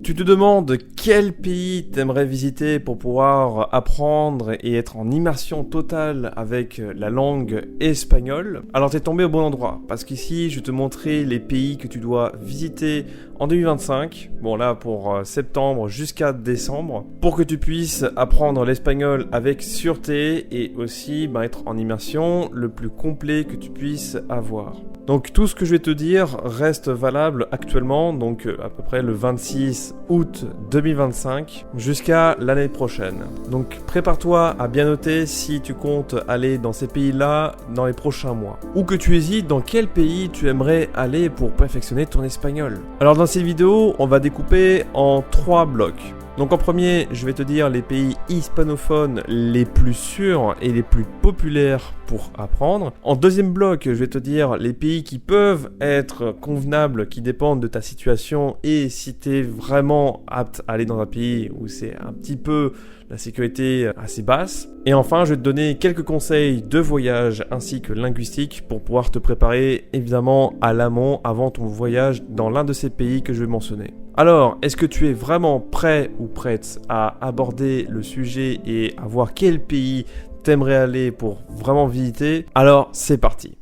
Tu te demandes quel pays t'aimerais visiter pour pouvoir apprendre et être en immersion totale avec la langue espagnole? Alors t'es tombé au bon endroit, parce qu'ici je vais te montrer les pays que tu dois visiter en 2025, bon là pour septembre jusqu'à décembre, pour que tu puisses apprendre l'espagnol avec sûreté et aussi être en immersion le plus complet que tu puisses avoir. Donc tout ce que je vais te dire reste valable actuellement, donc à peu près le 26 août 2025 jusqu'à l'année prochaine. Donc prépare-toi à bien noter si tu comptes aller dans ces pays-là dans les prochains mois. Ou que tu hésites dans quel pays tu aimerais aller pour perfectionner ton espagnol. Alors dans cette vidéo, on va découper en 3 blocs. Donc en premier, je vais te dire les pays hispanophones les plus sûrs et les plus populaires pour apprendre. En deuxième bloc, je vais te dire les pays qui peuvent être convenables, qui dépendent de ta situation et si tu es vraiment apte à aller dans un pays où c'est un petit peu la sécurité assez basse. Et enfin, je vais te donner quelques conseils de voyage ainsi que linguistiques pour pouvoir te préparer évidemment à l'amont avant ton voyage dans l'un de ces pays que je vais mentionner. Alors, est-ce que tu es vraiment prêt ou prête à aborder le sujet et à voir quel pays t'aimerais aller pour vraiment visiter? Alors, c'est parti.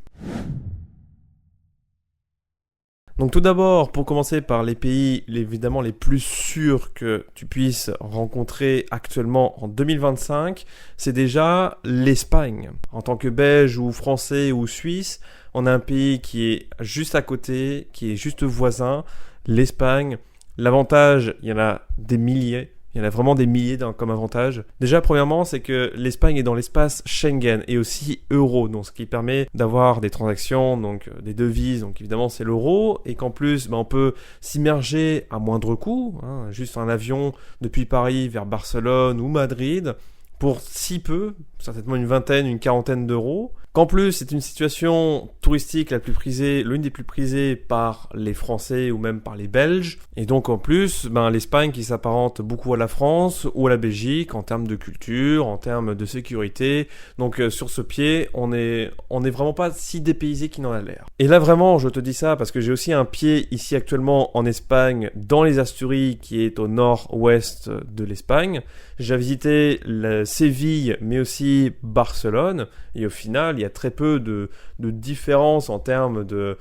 Donc tout d'abord, pour commencer par les pays évidemment les plus sûrs que tu puisses rencontrer actuellement en 2025, c'est déjà l'Espagne. En tant que Belge ou Français ou Suisse, on a un pays qui est juste à côté, qui est juste voisin, l'Espagne. L'avantage, il y en a des milliers. Il y en a vraiment des milliers comme avantage. Déjà, premièrement, c'est que l'Espagne est dans l'espace Schengen et aussi euro, donc ce qui permet d'avoir des transactions, donc des devises, donc évidemment c'est l'euro, et qu'en plus, on peut s'immerger à moindre coût, juste un avion depuis Paris vers Barcelone ou Madrid, pour si peu, certainement une vingtaine, une quarantaine d'euros. Qu'en plus, c'est une situation touristique la plus prisée, l'une des plus prisées par les Français ou même par les Belges. Et donc en plus, l'Espagne qui s'apparente beaucoup à la France ou à la Belgique en termes de culture, en termes de sécurité. Donc sur ce pied, on est vraiment pas si dépaysé qu'il n'en a l'air. Et là vraiment, je te dis ça parce que j'ai aussi un pied ici actuellement en Espagne, dans les Asturies, qui est au nord-ouest de l'Espagne. J'ai visité Séville, mais aussi Barcelone. Et au final, il y a très peu de différences en termes de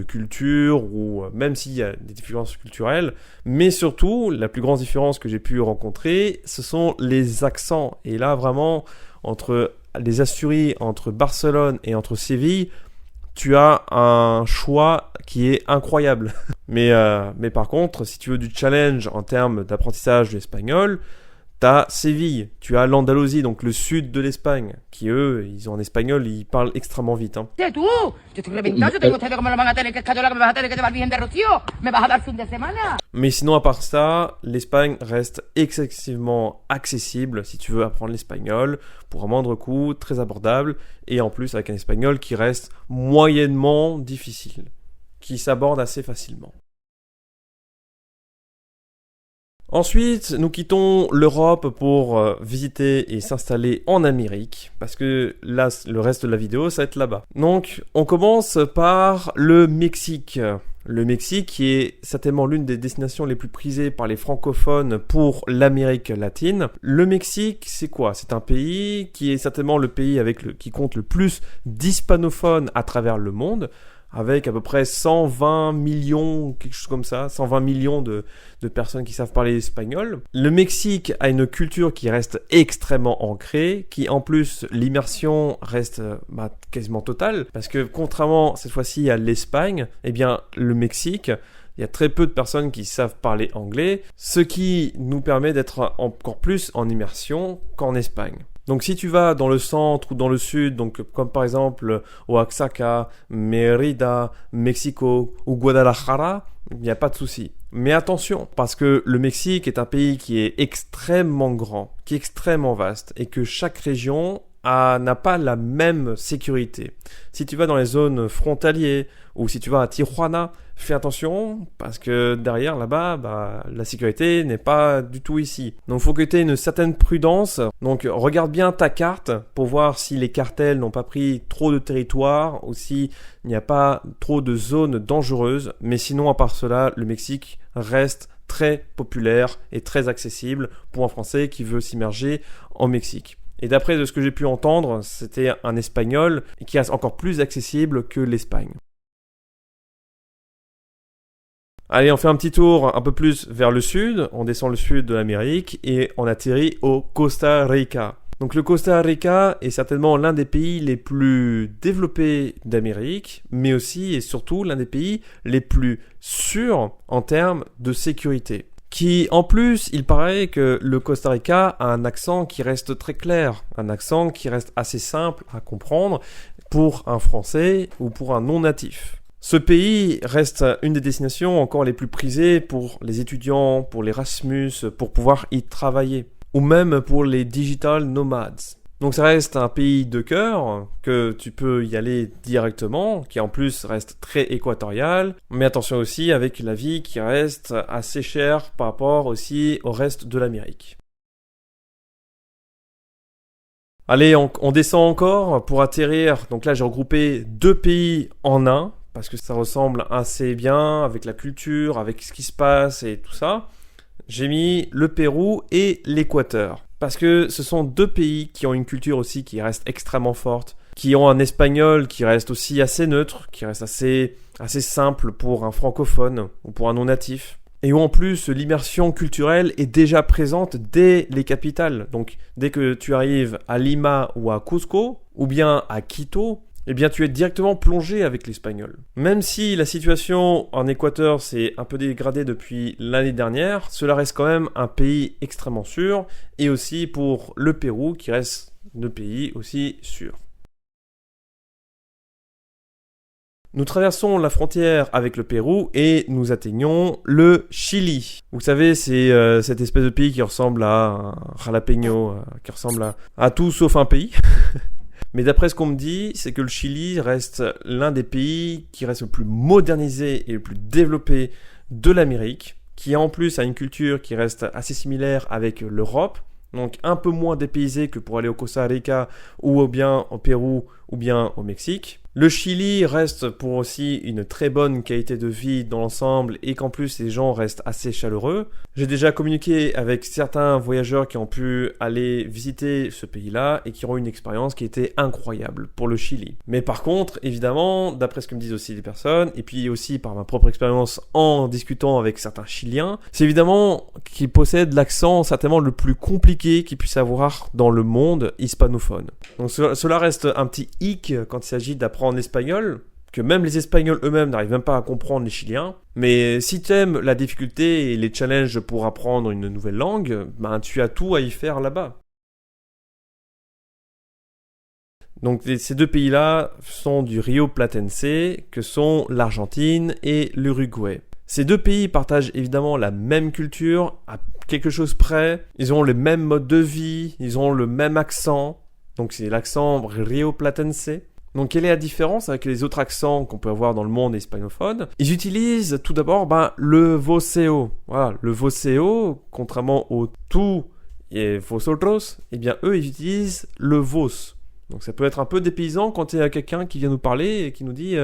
culture, ou même s'il y a des différences culturelles. Mais surtout, la plus grande différence que j'ai pu rencontrer, ce sont les accents. Et là, vraiment, entre les Asturies, entre Barcelone et entre Séville, tu as un choix qui est incroyable. Mais par contre, si tu veux du challenge en termes d'apprentissage de l'espagnol, t'as Séville, tu as l'Andalousie, donc le sud de l'Espagne, qui eux, ils ont en espagnol, ils parlent extrêmement vite. C'est tout. Je estoy reventado, yo tengo ustedes como lo van a tener que escayola que me vas a tener que llevar Virgen de Rocío. Me vas a dar fin de semana. Mais sinon, à part ça, l'Espagne reste excessivement accessible si tu veux apprendre l'espagnol pour un moindre coût, très abordable, et en plus avec un espagnol qui reste moyennement difficile, qui s'aborde assez facilement. Ensuite, nous quittons l'Europe pour visiter et s'installer en Amérique, parce que là, le reste de la vidéo, ça va être là-bas. Donc, on commence par le Mexique. Le Mexique qui est certainement l'une des destinations les plus prisées par les francophones pour l'Amérique latine. Le Mexique, c'est quoi? C'est un pays qui est certainement le pays qui compte le plus d'hispanophones à travers le monde, avec à peu près 120 millions, quelque chose comme ça, 120 millions de personnes qui savent parler espagnol. Le Mexique a une culture qui reste extrêmement ancrée, qui en plus, l'immersion reste quasiment totale, parce que contrairement cette fois-ci à l'Espagne, eh bien le Mexique, il y a très peu de personnes qui savent parler anglais, ce qui nous permet d'être encore plus en immersion qu'en Espagne. Donc si tu vas dans le centre ou dans le sud, donc comme par exemple Oaxaca, Mérida, Mexico ou Guadalajara, il n'y a pas de souci. Mais attention, parce que le Mexique est un pays qui est extrêmement grand, qui est extrêmement vaste, et que chaque région n'a pas la même sécurité. Si tu vas dans les zones frontalières ou si tu vas à Tijuana, fais attention parce que derrière là-bas, la sécurité n'est pas du tout ici. Donc il faut que tu aies une certaine prudence. Donc regarde bien ta carte pour voir si les cartels n'ont pas pris trop de territoire ou s'il n'y a pas trop de zones dangereuses. Mais sinon, à part cela, le Mexique reste très populaire et très accessible pour un Français qui veut s'immerger en Mexique. Et d'après de ce que j'ai pu entendre, c'était un espagnol qui reste encore plus accessible que l'Espagne. Allez, on fait un petit tour un peu plus vers le sud, on descend le sud de l'Amérique et on atterrit au Costa Rica. Donc le Costa Rica est certainement l'un des pays les plus développés d'Amérique, mais aussi et surtout l'un des pays les plus sûrs en termes de sécurité. Qui, en plus, il paraît que le Costa Rica a un accent qui reste très clair, un accent qui reste assez simple à comprendre pour un Français ou pour un non-natif. Ce pays reste une des destinations encore les plus prisées pour les étudiants, pour l'Erasmus, pour pouvoir y travailler, ou même pour les digital nomades. Donc ça reste un pays de cœur, que tu peux y aller directement, qui en plus reste très équatorial, mais attention aussi avec la vie qui reste assez chère par rapport aussi au reste de l'Amérique. Allez, on descend encore pour atterrir, donc là j'ai regroupé 2 pays en un, parce que ça ressemble assez bien avec la culture, avec ce qui se passe et tout ça. J'ai mis le Pérou et l'Équateur. Parce que ce sont 2 pays qui ont une culture aussi qui reste extrêmement forte, qui ont un espagnol qui reste aussi assez neutre, qui reste assez simple pour un francophone ou pour un non-natif. Et où en plus l'immersion culturelle est déjà présente dès les capitales. Donc dès que tu arrives à Lima ou à Cusco, ou bien à Quito, eh bien tu es directement plongé avec l'espagnol. Même si la situation en Équateur s'est un peu dégradée depuis l'année dernière, cela reste quand même un pays extrêmement sûr, et aussi pour le Pérou qui reste un pays aussi sûr. Nous traversons la frontière avec le Pérou et nous atteignons le Chili. Vous savez, c'est cette espèce de pays qui ressemble à un jalapeno, qui ressemble à tout sauf un pays. Mais d'après ce qu'on me dit, c'est que le Chili reste l'un des pays qui reste le plus modernisé et le plus développé de l'Amérique, qui en plus a une culture qui reste assez similaire avec l'Europe, donc un peu moins dépaysé que pour aller au Costa Rica ou bien au Pérou ou bien au Mexique. Le Chili reste pour aussi une très bonne qualité de vie dans l'ensemble et qu'en plus les gens restent assez chaleureux. J'ai déjà communiqué avec certains voyageurs qui ont pu aller visiter ce pays-là et qui ont eu une expérience qui était incroyable pour le Chili. Mais par contre, évidemment, d'après ce que me disent aussi les personnes, et puis aussi par ma propre expérience en discutant avec certains Chiliens, c'est évidemment qu'ils possèdent l'accent certainement le plus compliqué qu'ils puissent avoir dans le monde hispanophone. Donc cela reste un petit hic quand il s'agit d'apprendre l'espagnol, que même les Espagnols eux-mêmes n'arrivent même pas à comprendre les Chiliens. Mais si tu aimes la difficulté et les challenges pour apprendre une nouvelle langue, ben tu as tout à y faire là-bas. Donc ces 2 pays-là sont du Rio Platense, que sont l'Argentine et l'Uruguay. Ces 2 pays partagent évidemment la même culture, à quelque chose près. Ils ont le même mode de vie, ils ont le même accent. Donc c'est l'accent Rio Platense. Donc quelle est la différence avec les autres accents qu'on peut avoir dans le monde hispanophone? Ils utilisent tout d'abord le voceo. Voilà, le voceo, contrairement au tú et vosotros, eh bien eux ils utilisent le vos. Donc ça peut être un peu dépaysant quand il y a quelqu'un qui vient nous parler et qui nous dit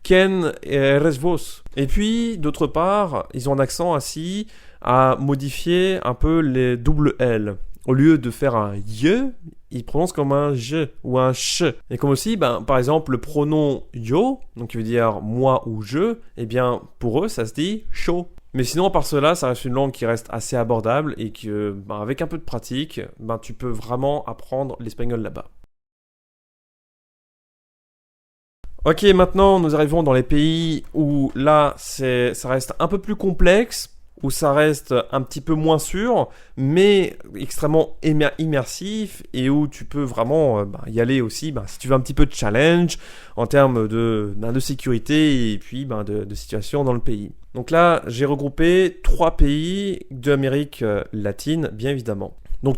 Quién eres vos? Et puis d'autre part, ils ont un accent assis à modifier un peu les double L. Au lieu de faire un ye, ils prononcent comme un je ou un ch. Et comme aussi, par exemple, le pronom yo, donc qui veut dire moi ou je, eh bien, pour eux, ça se dit chaud. Mais sinon, par cela, ça reste une langue qui reste assez abordable et que, avec un peu de pratique, tu peux vraiment apprendre l'espagnol là-bas. Ok, maintenant, nous arrivons dans les pays où là, ça reste un peu plus complexe, où ça reste un petit peu moins sûr, mais extrêmement immersif, et où tu peux vraiment y aller aussi, si tu veux un petit peu de challenge en termes de sécurité et puis de situation dans le pays. Donc là, j'ai regroupé 3 pays d'Amérique latine, bien évidemment. Donc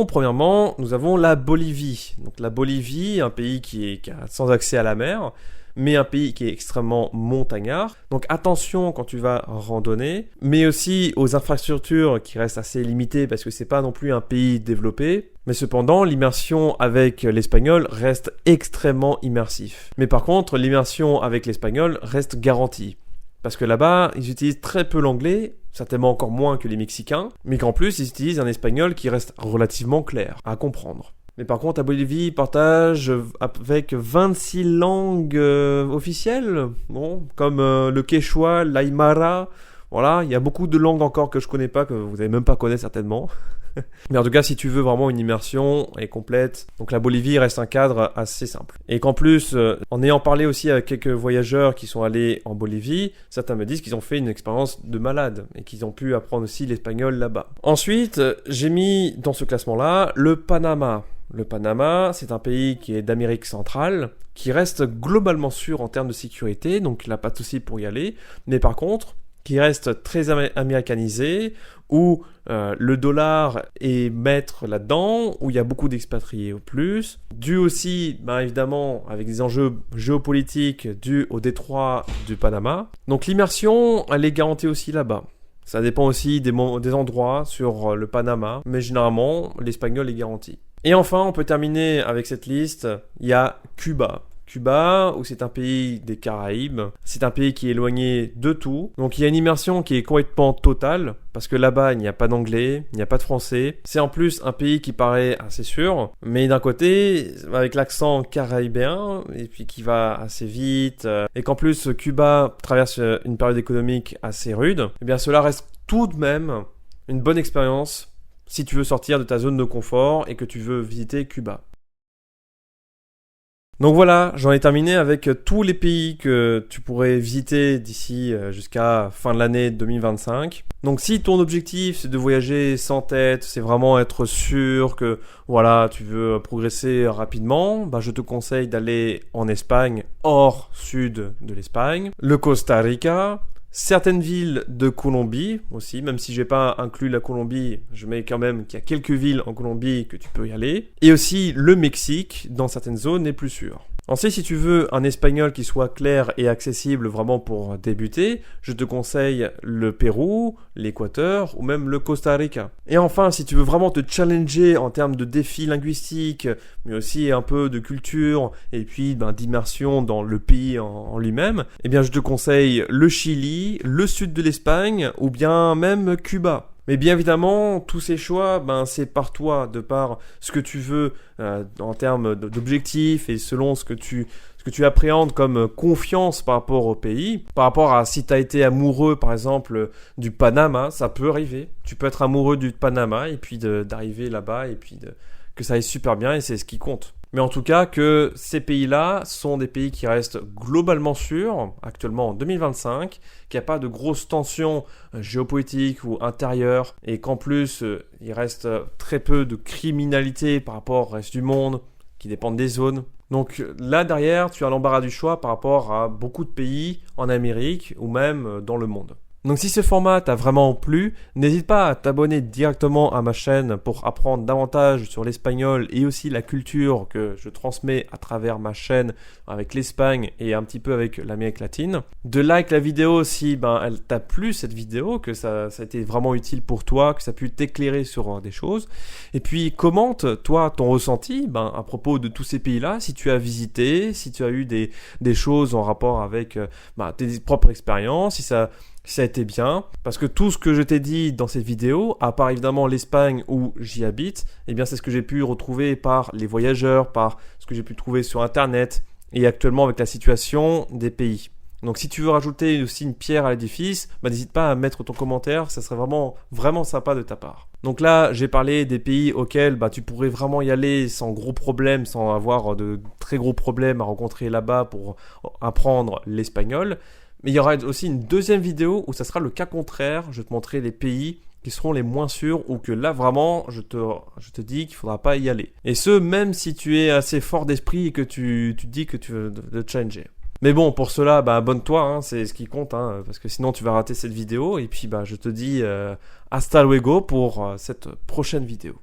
premièrement, nous avons la Bolivie. Donc la Bolivie, un pays qui est sans accès à la mer, mais un pays qui est extrêmement montagnard. Donc attention quand tu vas randonner, mais aussi aux infrastructures qui restent assez limitées parce que c'est pas non plus un pays développé. Mais cependant, l'immersion avec l'espagnol reste extrêmement immersif. Mais par contre, l'immersion avec l'espagnol reste garantie. Parce que là-bas, ils utilisent très peu l'anglais, certainement encore moins que les Mexicains, mais qu'en plus, ils utilisent un espagnol qui reste relativement clair à comprendre. Mais par contre, la Bolivie partage avec 26 langues officielles, bon, comme le quechua, l'aymara. Voilà, il y a beaucoup de langues encore que je connais pas, que vous n'allez même pas connaître certainement. Mais en tout cas, si tu veux vraiment une immersion et complète, donc la Bolivie reste un cadre assez simple. Et qu'en plus, en ayant parlé aussi avec quelques voyageurs qui sont allés en Bolivie, certains me disent qu'ils ont fait une expérience de malade et qu'ils ont pu apprendre aussi l'espagnol là-bas. Ensuite, j'ai mis dans ce classement-là le Panama. Le Panama, c'est un pays qui est d'Amérique centrale, qui reste globalement sûr en termes de sécurité, donc il n'a pas de souci pour y aller. Mais par contre, qui reste très américanisé, où le dollar est maître là-dedans, où il y a beaucoup d'expatriés au plus, dû aussi, évidemment, avec des enjeux géopolitiques dus au détroit du Panama. Donc l'immersion, elle est garantie aussi là-bas. Ça dépend aussi des endroits sur le Panama, mais généralement, l'espagnol est garanti. Et enfin, on peut terminer avec cette liste, il y a Cuba. Cuba, où c'est un pays des Caraïbes, c'est un pays qui est éloigné de tout. Donc il y a une immersion qui est complètement totale, parce que là-bas, il n'y a pas d'anglais, il n'y a pas de français. C'est en plus un pays qui paraît assez sûr, mais d'un côté, avec l'accent caraïbéen, et puis qui va assez vite, et qu'en plus Cuba traverse une période économique assez rude, eh bien cela reste tout de même une bonne expérience si tu veux sortir de ta zone de confort et que tu veux visiter Cuba. Donc voilà, j'en ai terminé avec tous les pays que tu pourrais visiter d'ici jusqu'à fin de l'année 2025. Donc si ton objectif c'est de voyager sans tête, c'est vraiment être sûr que voilà, tu veux progresser rapidement, je te conseille d'aller en Espagne, hors sud de l'Espagne, le Costa Rica, certaines villes de Colombie aussi, même si j'ai pas inclus la Colombie, je mets quand même qu'il y a quelques villes en Colombie que tu peux y aller. Et aussi le Mexique, dans certaines zones, est plus sûr. Ensuite, si tu veux un espagnol qui soit clair et accessible vraiment pour débuter, je te conseille le Pérou, l'Équateur ou même le Costa Rica. Et enfin, si tu veux vraiment te challenger en termes de défis linguistiques, mais aussi un peu de culture et puis d'immersion dans le pays en lui-même, eh bien je te conseille le Chili, le sud de l'Espagne ou bien même Cuba. Mais bien évidemment, tous ces choix, c'est par toi, de par ce que tu veux en termes d'objectifs et selon ce que tu appréhendes comme confiance par rapport au pays. Par rapport à si tu as été amoureux, par exemple, du Panama, ça peut arriver. Tu peux être amoureux du Panama et puis d'arriver là-bas et puis que ça aille super bien et c'est ce qui compte. Mais en tout cas, que ces pays-là sont des pays qui restent globalement sûrs, actuellement en 2025, qu'il n'y a pas de grosses tensions géopolitiques ou intérieures, et qu'en plus, il reste très peu de criminalité par rapport au reste du monde, qui dépendent des zones. Donc là, derrière, tu as l'embarras du choix par rapport à beaucoup de pays en Amérique ou même dans le monde. Donc si ce format t'a vraiment plu, n'hésite pas à t'abonner directement à ma chaîne pour apprendre davantage sur l'espagnol et aussi la culture que je transmets à travers ma chaîne avec l'Espagne et un petit peu avec l'Amérique latine. De like la vidéo si elle t'a plu cette vidéo, que ça a été vraiment utile pour toi, que ça a pu t'éclairer sur des choses. Et puis commente toi ton ressenti à propos de tous ces pays-là, si tu as visité, si tu as eu des choses en rapport avec tes propres expériences, si ça a été bien, parce que tout ce que je t'ai dit dans cette vidéo, à part évidemment l'Espagne où j'y habite, c'est ce que j'ai pu retrouver par les voyageurs, par ce que j'ai pu trouver sur internet et actuellement avec la situation des pays. Donc si tu veux rajouter aussi une pierre à l'édifice, n'hésite pas à mettre ton commentaire, ça serait vraiment, vraiment sympa de ta part. Donc là, j'ai parlé des pays auxquels tu pourrais vraiment y aller sans gros problèmes, sans avoir de très gros problèmes à rencontrer là-bas pour apprendre l'espagnol. Mais il y aura aussi une deuxième vidéo où ça sera le cas contraire. Je vais te montrer les pays qui seront les moins sûrs ou que là vraiment je te dis qu'il ne faudra pas y aller. Et ce, même si tu es assez fort d'esprit et que tu dis que tu veux te changer. Mais bon, pour cela, abonne-toi, c'est ce qui compte, parce que sinon tu vas rater cette vidéo. Et puis je te dis hasta luego pour cette prochaine vidéo.